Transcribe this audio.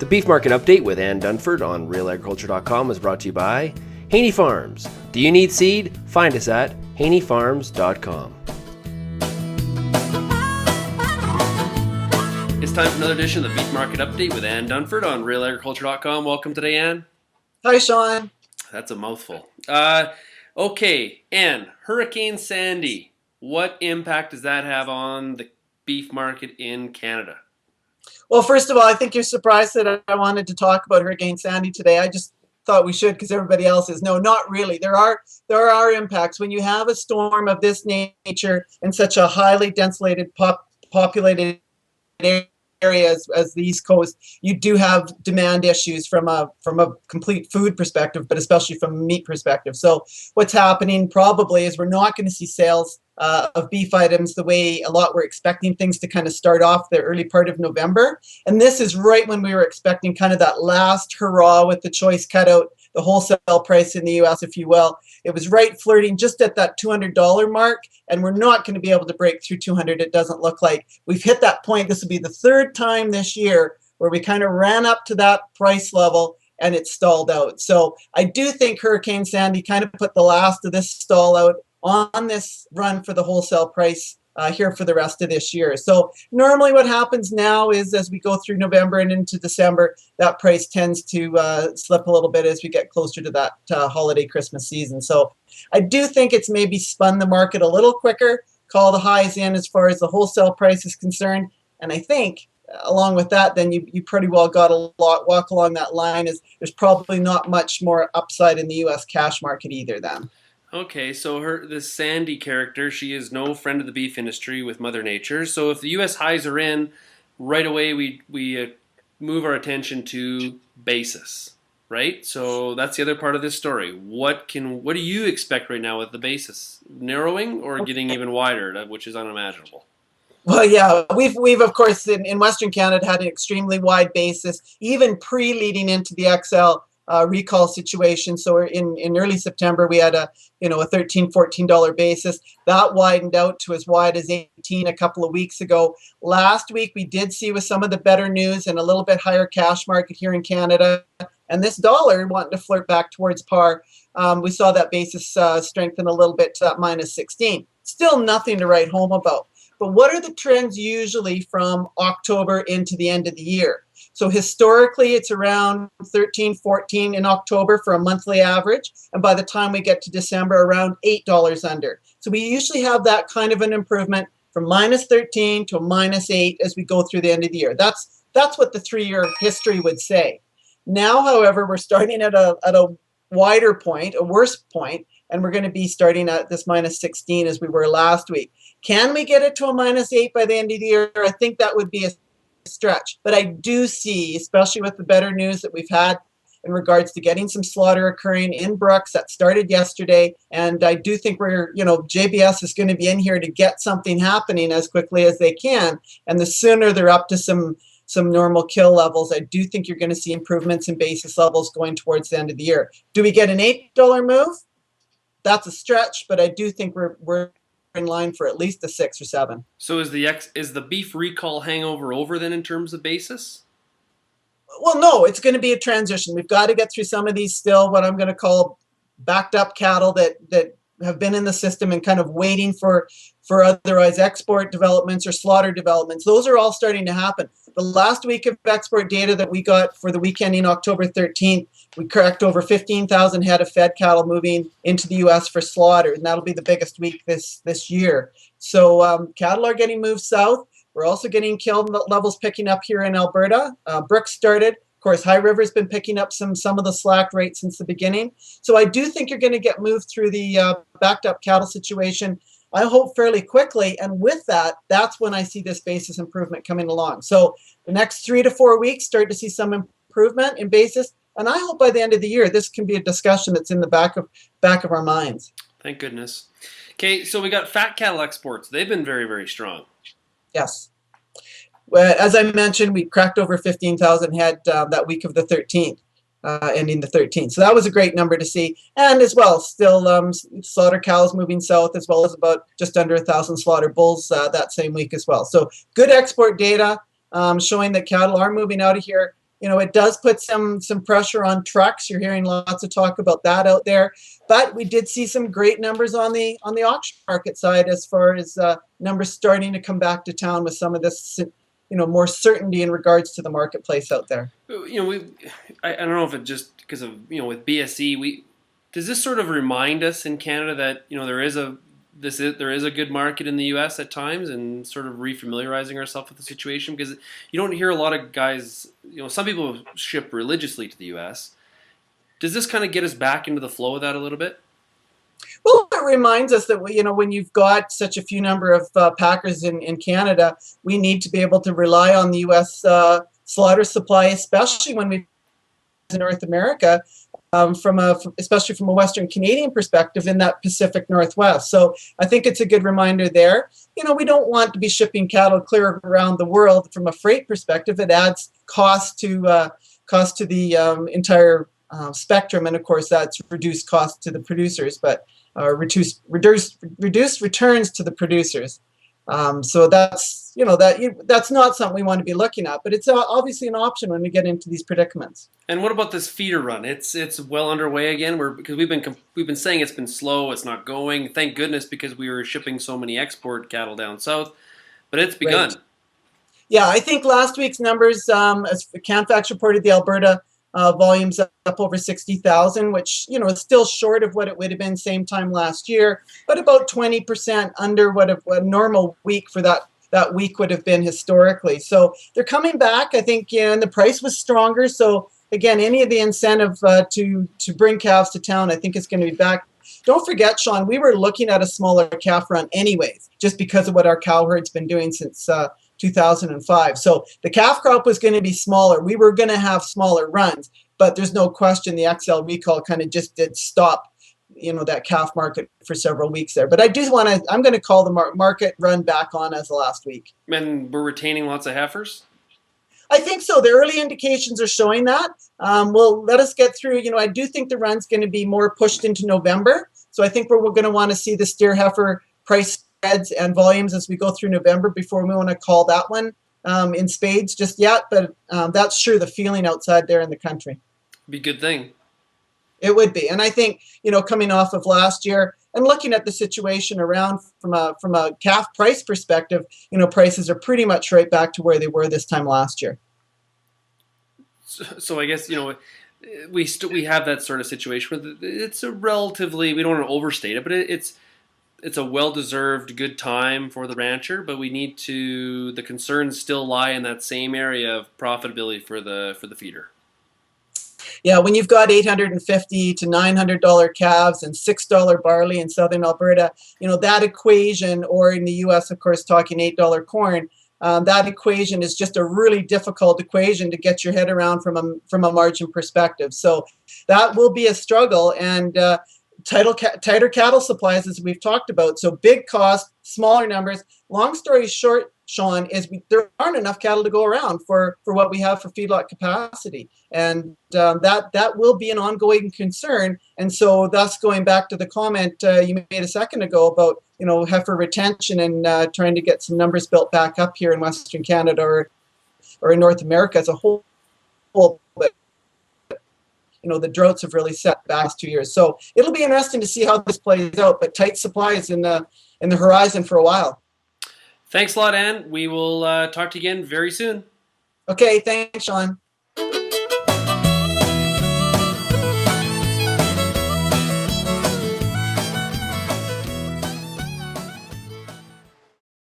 The Beef Market Update with Ann Dunford on RealAgriculture.com is brought to you by Haney Farms. Do you need seed? Find us at haneyfarms.com. It's time for another edition of the Beef Market Update with Ann Dunford on RealAgriculture.com. Welcome today, Ann. Hi, Sean. That's a mouthful. Okay, Ann, Hurricane Sandy. What impact does that have on the beef market in Canada? Well, first of all, I think you're surprised that I wanted to talk about Hurricane Sandy today. I just thought we should because everybody else is. No, not really. There are impacts. When you have a storm of this nature in such a highly densely populated area as the East Coast, you do have demand issues from a complete food perspective, but especially from a meat perspective. So what's happening probably is we're not going to see sales of beef items the way a lot were expecting things to kind of start off the early part of November. And this is right when we were expecting kind of that last hurrah with the choice cutout, the wholesale price in the US, if you will. It was right flirting just at that $200 mark, and we're not going to be able to break through 200. It doesn't look like. We've hit that point. This will be the third time this year where we kind of ran up to that price level and it stalled out. So I do think Hurricane Sandy kind of put the last of this stall out on this run for the wholesale price here for the rest of this year. So normally what happens now is as we go through November and into December, that price tends to slip a little bit as we get closer to that holiday Christmas season. So I do think it's maybe spun the market a little quicker, call the highs in as far as the wholesale price is concerned. And I think along with that, then you pretty well got a lot walk along that line. Is there's probably not much more upside in the U.S. cash market either then. Okay, so this Sandy character, she is no friend of the beef industry with Mother Nature. So if the U.S. highs are in, right away we move our attention to basis, right? So that's the other part of this story. What do you expect right now with the basis? Narrowing or getting even wider, which is unimaginable? Well, yeah, we've of course in Western Canada had an extremely wide basis, even leading into the XL recall situation. So in early September we had a $13, $14 basis that widened out to as wide as 18 a couple of weeks ago. Last week we did see with some of the better news and a little bit higher cash market here in Canada, and this dollar wanting to flirt back towards par. We saw that basis strengthen a little bit to that minus 16. Still nothing to write home about. But what are the trends usually from October into the end of the year? So historically, it's around 13, 14 in October for a monthly average. And by the time we get to December, around $8 under. So we usually have that kind of an improvement from minus 13 to a minus 8 as we go through the end of the year. That's what the 3-year history would say. Now, however, we're starting at a wider point, a worse point, and we're going to be starting at this minus 16 as we were last week. Can we get it to a minus 8 by the end of the year? I think that would be a stretch. But I do see, especially with the better news that we've had in regards to getting some slaughter occurring in Brooks that started yesterday. And I do think JBS is going to be in here to get something happening as quickly as they can. And the sooner they're up to some normal kill levels, I do think you're going to see improvements in basis levels going towards the end of the year. Do we get an $8 move? That's a stretch, but I do think we're in line for at least a 6 or 7. So is the beef recall hangover over then in terms of basis? Well, no, it's going to be a transition. We've got to get through some of these still what I'm going to call backed up cattle that have been in the system and kind of waiting for otherwise export developments or slaughter developments. Those are all starting to happen. The last week of export data that we got for the week ending October 13th, we cracked over 15,000 head of fed cattle moving into the U.S. for slaughter, and that'll be the biggest week this year. So cattle are getting moved south. We're also getting kill levels picking up here in Alberta. Brooks started. Of course, High River's been picking up some of the slack rates since the beginning. So I do think you're going to get moved through the backed up cattle situation, I hope, fairly quickly. And with that, that's when I see this basis improvement coming along. So the next 3 to 4 weeks, start to see some improvement in basis. And I hope by the end of the year, this can be a discussion that's in the back of our minds. Thank goodness. Okay, so we got fat cattle exports. They've been very, very strong. Yes. Well, as I mentioned, we cracked over 15,000 head that week of the 13th, ending the 13th. So that was a great number to see. And as well, still slaughter cows moving south, as well as about just under 1,000 slaughter bulls that same week as well. So good export data showing that cattle are moving out of here. it does put some pressure on trucks. You're hearing lots of talk about that out there. But we did see some great numbers on the auction market side as far as numbers starting to come back to town with some of this, more certainty in regards to the marketplace out there. I don't know if it just because of with BSE, does this sort of remind us in Canada that there is a good market in the U.S. at times, and sort of refamiliarizing ourselves with the situation, because you don't hear a lot of guys. Some people ship religiously to the U.S. Does this kind of get us back into the flow of that a little bit? Well, it reminds us that when you've got such a few number of packers in Canada, we need to be able to rely on the U.S. Slaughter supply, especially when we in North America, especially from a Western Canadian perspective in that Pacific Northwest. So I think it's a good reminder there. We don't want to be shipping cattle clear around the world from a freight perspective. It adds cost to the entire spectrum, and of course that's reduced cost to the producers, but reduced returns to the producers. So that's that's not something we want to be looking at, but it's obviously an option when we get into these predicaments. And what about this feeder run? It's well underway again. Because we've been saying it's been slow, it's not going. Thank goodness, because we were shipping so many export cattle down south, but it's begun. Right. Yeah, I think last week's numbers, as Canfax reported, the Alberta volumes up over 60,000, which is still short of what it would have been same time last year, but about 20% under what a normal week for that week would have been historically. So they're coming back, I think, and the price was stronger. So again, any of the incentive to bring calves to town, I think is going to be back. Don't forget, Sean, we were looking at a smaller calf run anyways, just because of what our cow herd's been doing since 2005. So the calf crop was going to be smaller. We were going to have smaller runs, but there's no question the XL recall kind of just did stop that calf market for several weeks there. But I'm going to call the market run back on as the last week. And we're retaining lots of heifers? I think so. The early indications are showing that. Well, let us get through. I do think the run's going to be more pushed into November. So I think we're going to want to see the steer heifer price spreads and volumes as we go through November before we want to call that one in spades just yet. But that's sure the feeling outside there in the country. Be a good thing. It would be. And I think, coming off of last year and looking at the situation around from a calf price perspective, prices are pretty much right back to where they were this time last year. So I guess, we have that sort of situation where it's a relatively, we don't want to overstate it, but it's a well-deserved good time for the rancher, but the concerns still lie in that same area of profitability for the feeder. Yeah, when you've got $850 to $900 calves and $6 barley in southern Alberta, that equation, or in the U.S., of course, talking $8 corn, that equation is just a really difficult equation to get your head around from a margin perspective. So that will be a struggle, and tighter cattle supplies, as we've talked about. So big cost, smaller numbers. Long story short, Sean, is there aren't enough cattle to go around for what we have for feedlot capacity, and that will be an ongoing concern. And so, thus, going back to the comment you made a second ago about heifer retention and trying to get some numbers built back up here in Western Canada or in North America as a whole. But the droughts have really set back the last 2 years. So it'll be interesting to see how this plays out. But tight supplies in the horizon for a while. Thanks a lot, Ann. We will talk to you again very soon. Okay, thanks, Sean.